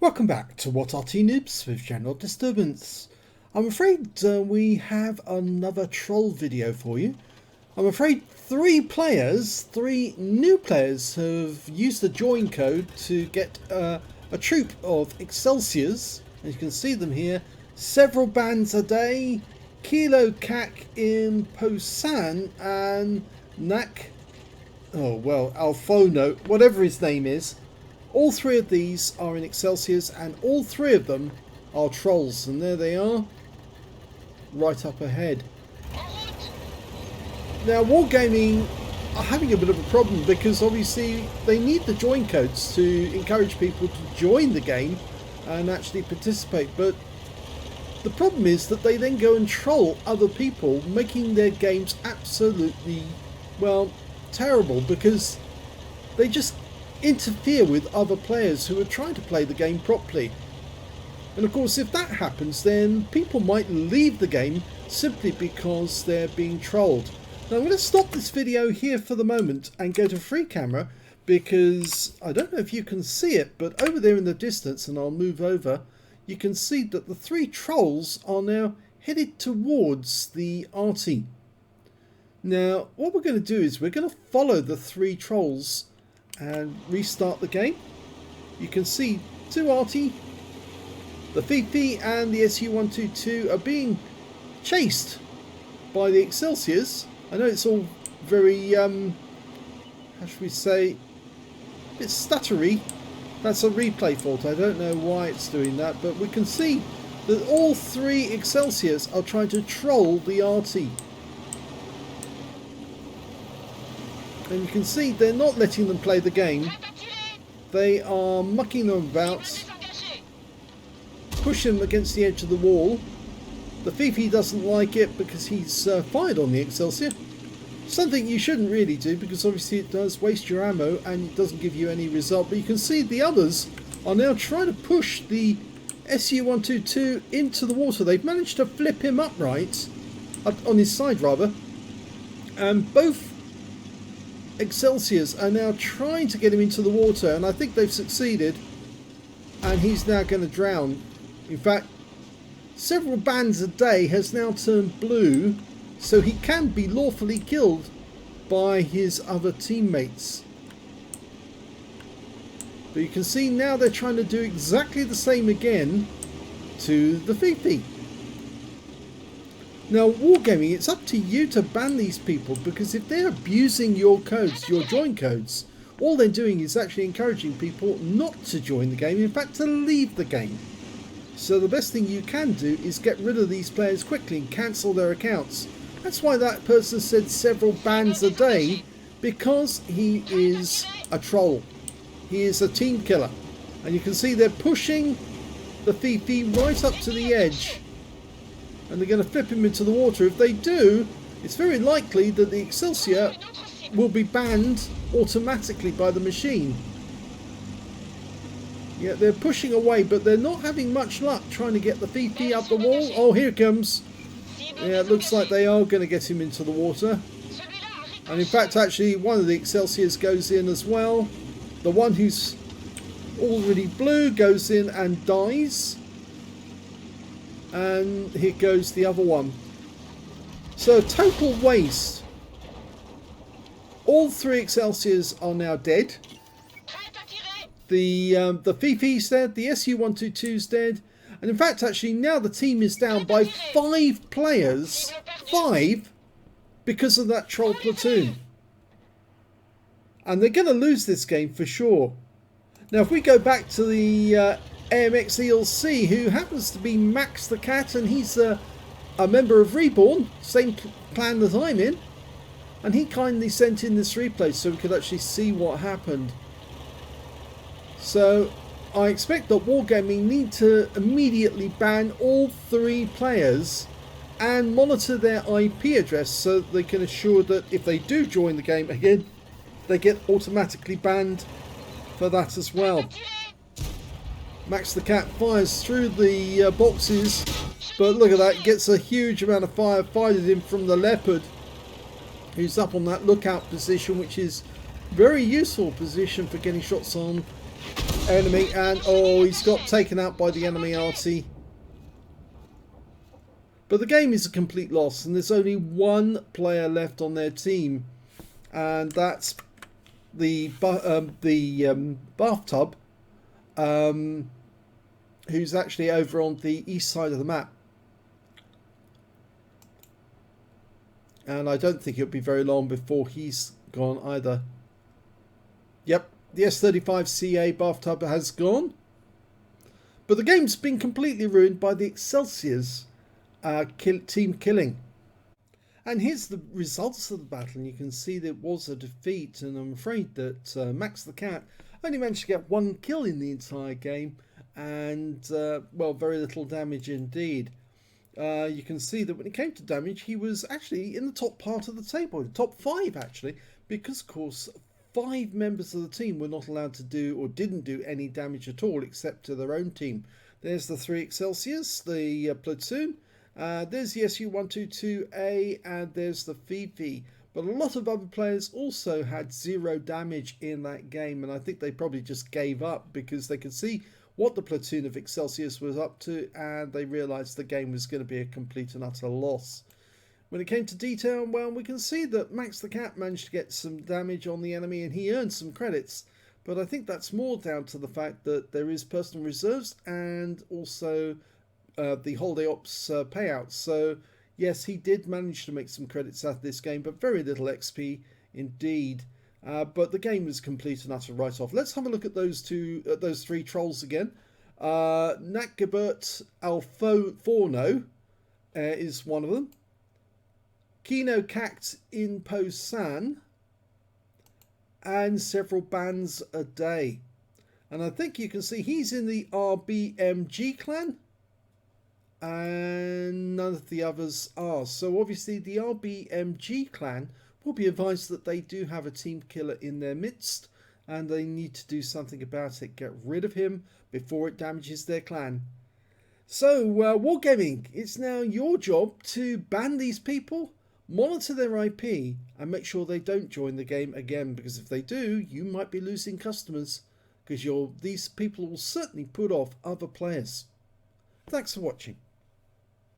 Welcome back to What Arty Noobs with General Disturbance. I'm afraid we have another troll video for you. I'm afraid three new players have used the join code to get a troop of Excelsiors. As you can see them here, several bands a day, Kilo Kak in Posan and Nak, Alfono, whatever his name is. All three of these are in Excelsiors and all three of them are trolls, and there they are right up ahead. Now Wargaming are having a bit of a problem because obviously they need the join codes to encourage people to join the game and actually participate, but the problem is that they then go and troll other people, making their games absolutely, well, terrible, because they just interfere with other players who are trying to play the game properly. And of course, if that happens, then people might leave the game simply because they're being trolled. Now I'm going to stop this video here for the moment and go to free camera, because I don't know if you can see it, but over there in the distance, and I'll move over, you can see that the three trolls are now headed towards the Arty. Now what we're going to do is we're going to follow the three trolls and restart the game. You can see two Arty, the Fifi and the SU-122 are being chased by the Excelsiors. I know it's all very, how should we say, a bit stuttery. That's a replay fault. I don't know why it's doing that, but we can see that all three Excelsiors are trying to troll the Arty. And you can see they're not letting them play the game. They are mucking them about, pushing them against the edge of the wall. The Fifi doesn't like it because he's fired on the Excelsior. Something you shouldn't really do, because obviously it does waste your ammo and it doesn't give you any result. But you can see the others are now trying to push the SU-122 into the water. They've managed to flip him upright, on his side rather, and both Excelsiors are now trying to get him into the water, and I think they've succeeded, and he's now going to drown. In fact, several bands a day has now turned blue, so he can be lawfully killed by his other teammates. But you can see now they're trying to do exactly the same again to the Fifi. Now Wargaming, it's up to you to ban these people, because if they're abusing your codes, your join codes, all they're doing is actually encouraging people not to join the game, in fact to leave the game. So the best thing you can do is get rid of these players quickly and cancel their accounts. That's why that person said several bans a day, because he is a troll. He is a team killer. And you can see they're pushing the Fifi right up to the edge, and they're going to flip him into the water. If they do, it's very likely that the Excelsior will be banned automatically by the machine. Yeah, they're pushing away, but they're not having much luck trying to get the Fifi up the wall. Oh, here it comes. Yeah, it looks like they are going to get him into the water. And in fact, actually, one of the Excelsiors goes in as well. The one who's already blue goes in and dies. And here goes the other one. So total waste. All three Excelsiors are now dead. The Fifi's dead, the SU-122's dead, and in fact actually now the team is down by 5 players, 5, because of that troll platoon. And they're going to lose this game for sure. Now if we go back to the AMX ELC, who happens to be maxxthecat, and he's a member of Reborn, same clan that I'm in, and he kindly sent in this replay so we could actually see what happened. So I expect that Wargaming need to immediately ban all 3 players and monitor their IP address so that they can assure that if they do join the game again, they get automatically banned for that as well. maxxthecat fires through the boxes, but look at that, gets a huge amount of fire fired at him from the Leopard, who's up on that lookout position, which is very useful position for getting shots on enemy, and oh, he's got taken out by the enemy Arty. But the game is a complete loss, and there's only one player left on their team, and that's the bathtub, who's actually over on the east side of the map. And I don't think it'll be very long before he's gone either. Yep, the S35CA bathtub has gone. But the game's been completely ruined by the Excelsiors team killing. And here's the results of the battle, and you can see that it was a defeat, and I'm afraid that maxxthecat only managed to get 1 kill in the entire game, and well, very little damage indeed. You can see that when it came to damage, he was actually in the top part of the table, the top 5 actually, because of course 5 members of the team were not allowed to do, or didn't do, any damage at all except to their own team. There's the 3 Excelsiors, the platoon, there's the SU-122A, and there's the Fifi. But a lot of other players also had 0 damage in that game, and I think they probably just gave up because they could see what the platoon of Excelsiors was up to, and they realised the game was going to be a complete and utter loss. When it came to detail, well, we can see that maxxthecat managed to get some damage on the enemy, and he earned some credits. But I think that's more down to the fact that there is personal reserves and also the holiday ops payouts. So yes, he did manage to make some credits out of this game, but very little XP indeed. But the game was complete and utter write-off. Let's have a look at those 3 trolls again. Nakgabert Alforno is one of them. Kino Cact in Posan, and several bans a day. And I think you can see he's in the RBMG clan, and none of the others are. So obviously the RBMG clan will be advised that they do have a team killer in their midst, and they need to do something about it. Get rid of him before it damages their clan. So Wargaming, it's now your job to ban these people, monitor their IP, and make sure they don't join the game again, because if they do, you might be losing customers, because these people will certainly put off other players. Thanks for watching.